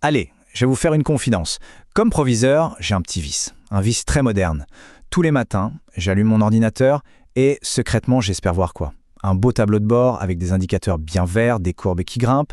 Allez, je vais vous faire une confidence. Comme proviseur, j'ai un petit vice. Un vice très moderne. Tous les matins, j'allume mon ordinateur et secrètement, j'espère voir quoi? Un beau tableau de bord avec des indicateurs bien verts, des courbes qui grimpent.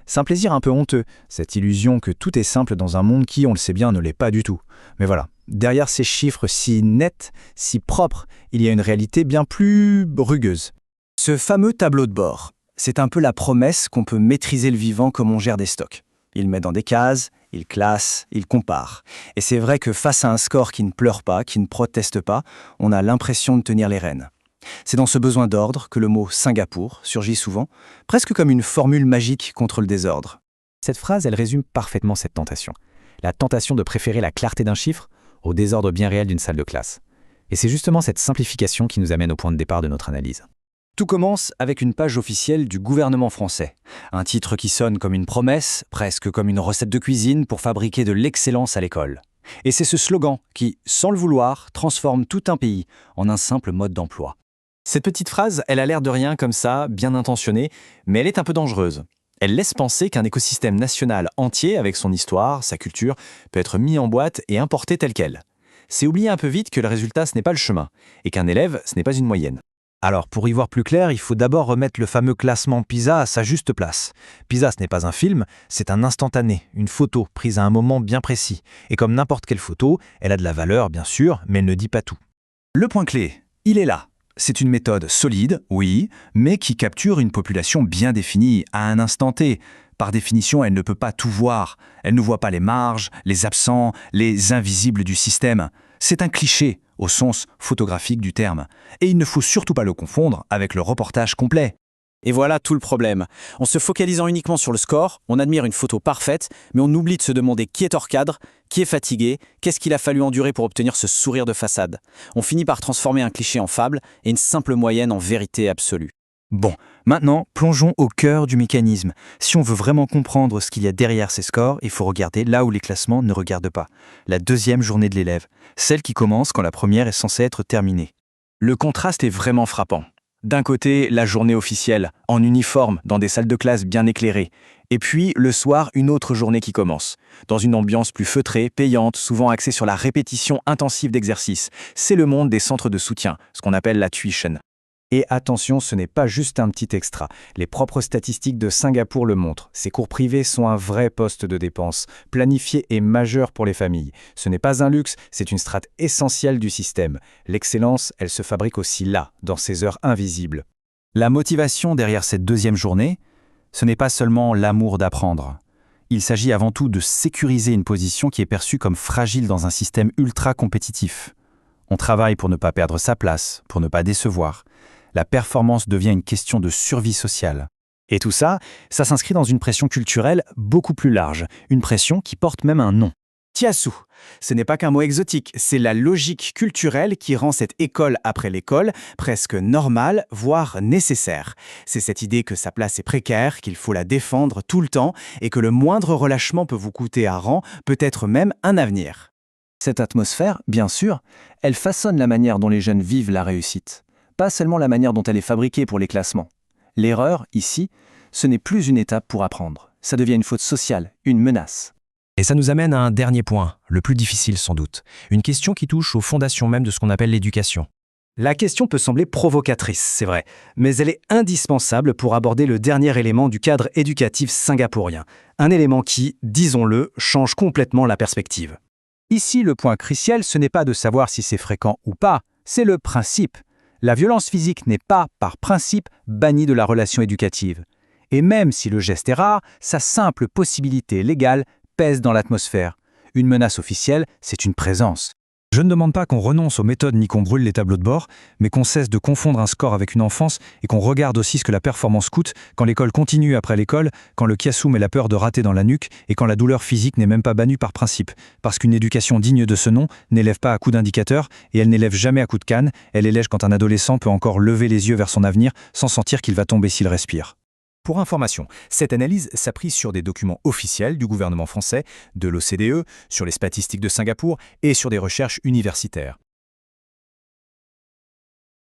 C'est un plaisir un peu honteux, cette illusion que tout est simple dans un monde qui, on le sait bien, ne l'est pas du tout. Mais voilà, derrière ces chiffres si nets, si propres, il y a une réalité bien plus rugueuse. Ce fameux tableau de bord, c'est un peu la promesse qu'on peut maîtriser le vivant comme on gère des stocks. Il met dans des cases, il classe, il compare. Et c'est vrai que face à un score qui ne pleure pas, qui ne proteste pas, on a l'impression de tenir les rênes. C'est dans ce besoin d'ordre que le mot Singapour surgit souvent, presque comme une formule magique contre le désordre. Cette phrase, elle résume parfaitement cette tentation. La tentation de préférer la clarté d'un chiffre au désordre bien réel d'une salle de classe. Et c'est justement cette simplification qui nous amène au point de départ de notre analyse. Tout commence avec une page officielle du gouvernement français. Un titre qui sonne comme une promesse, presque comme une recette de cuisine pour fabriquer de l'excellence à l'école. Et c'est ce slogan qui, sans le vouloir, transforme tout un pays en un simple mode d'emploi. Cette petite phrase, elle a l'air de rien comme ça, bien intentionnée, mais elle est un peu dangereuse. Elle laisse penser qu'un écosystème national entier, avec son histoire, sa culture, peut être mis en boîte et importé tel quel. C'est oublier un peu vite que le résultat, ce n'est pas le chemin, et qu'un élève, ce n'est pas une moyenne. Alors, pour y voir plus clair, il faut d'abord remettre le fameux classement PISA à sa juste place. PISA, ce n'est pas un film, c'est un instantané, une photo prise à un moment bien précis. Et comme n'importe quelle photo, elle a de la valeur, bien sûr, mais elle ne dit pas tout. Le point clé, il est là. C'est une méthode solide, oui, mais qui capture une population bien définie à un instant T. Par définition, elle ne peut pas tout voir. Elle ne voit pas les marges, les absents, les invisibles du système. C'est un cliché, au sens photographique du terme. Et il ne faut surtout pas le confondre avec le reportage complet. Et voilà tout le problème. En se focalisant uniquement sur le score, on admire une photo parfaite, mais on oublie de se demander qui est hors cadre, qui est fatigué, qu'est-ce qu'il a fallu endurer pour obtenir ce sourire de façade. On finit par transformer un cliché en fable et une simple moyenne en vérité absolue. Bon, maintenant, plongeons au cœur du mécanisme. Si on veut vraiment comprendre ce qu'il y a derrière ces scores, il faut regarder là où les classements ne regardent pas. La deuxième journée de l'élève, celle qui commence quand la première est censée être terminée. Le contraste est vraiment frappant. D'un côté, la journée officielle, en uniforme, dans des salles de classe bien éclairées. Et puis, le soir, une autre journée qui commence. Dans une ambiance plus feutrée, payante, souvent axée sur la répétition intensive d'exercices. C'est le monde des centres de soutien, ce qu'on appelle la tuition. Et attention, ce n'est pas juste un petit extra. Les propres statistiques de Singapour le montrent. Ces cours privés sont un vrai poste de dépense, planifié et majeur pour les familles. Ce n'est pas un luxe, c'est une strate essentielle du système. L'excellence, elle se fabrique aussi là, dans ces heures invisibles. La motivation derrière cette deuxième journée, ce n'est pas seulement l'amour d'apprendre. Il s'agit avant tout de sécuriser une position qui est perçue comme fragile dans un système ultra compétitif. On travaille pour ne pas perdre sa place, pour ne pas décevoir. La performance devient une question de survie sociale. Et tout ça, ça s'inscrit dans une pression culturelle beaucoup plus large, une pression qui porte même un nom. Tiasu, ce n'est pas qu'un mot exotique, c'est la logique culturelle qui rend cette école après l'école presque normale, voire nécessaire. C'est cette idée que sa place est précaire, qu'il faut la défendre tout le temps et que le moindre relâchement peut vous coûter un rang, peut-être même un avenir. Cette atmosphère, bien sûr, elle façonne la manière dont les jeunes vivent la réussite. Pas seulement la manière dont elle est fabriquée pour les classements. L'erreur, ici, ce n'est plus une étape pour apprendre. Ça devient une faute sociale, une menace. Et ça nous amène à un dernier point, le plus difficile sans doute. Une question qui touche aux fondations même de ce qu'on appelle l'éducation. La question peut sembler provocatrice, c'est vrai, mais elle est indispensable pour aborder le dernier élément du cadre éducatif singapourien. Un élément qui, disons-le, change complètement la perspective. Ici, le point crucial, ce n'est pas de savoir si c'est fréquent ou pas, c'est le principe. La violence physique n'est pas, par principe, bannie de la relation éducative. Et même si le geste est rare, sa simple possibilité légale pèse dans l'atmosphère. Une menace officielle, c'est une présence. Je ne demande pas qu'on renonce aux méthodes ni qu'on brûle les tableaux de bord, mais qu'on cesse de confondre un score avec une enfance et qu'on regarde aussi ce que la performance coûte quand l'école continue après l'école, quand le kiasu met la peur de rater dans la nuque et quand la douleur physique n'est même pas bannie par principe. Parce qu'une éducation digne de ce nom n'élève pas à coups d'indicateur et elle n'élève jamais à coups de canne, elle élève quand un adolescent peut encore lever les yeux vers son avenir sans sentir qu'il va tomber s'il respire. Pour information, cette analyse s'appuie sur des documents officiels du gouvernement français, de l'OCDE, sur les statistiques de Singapour et sur des recherches universitaires.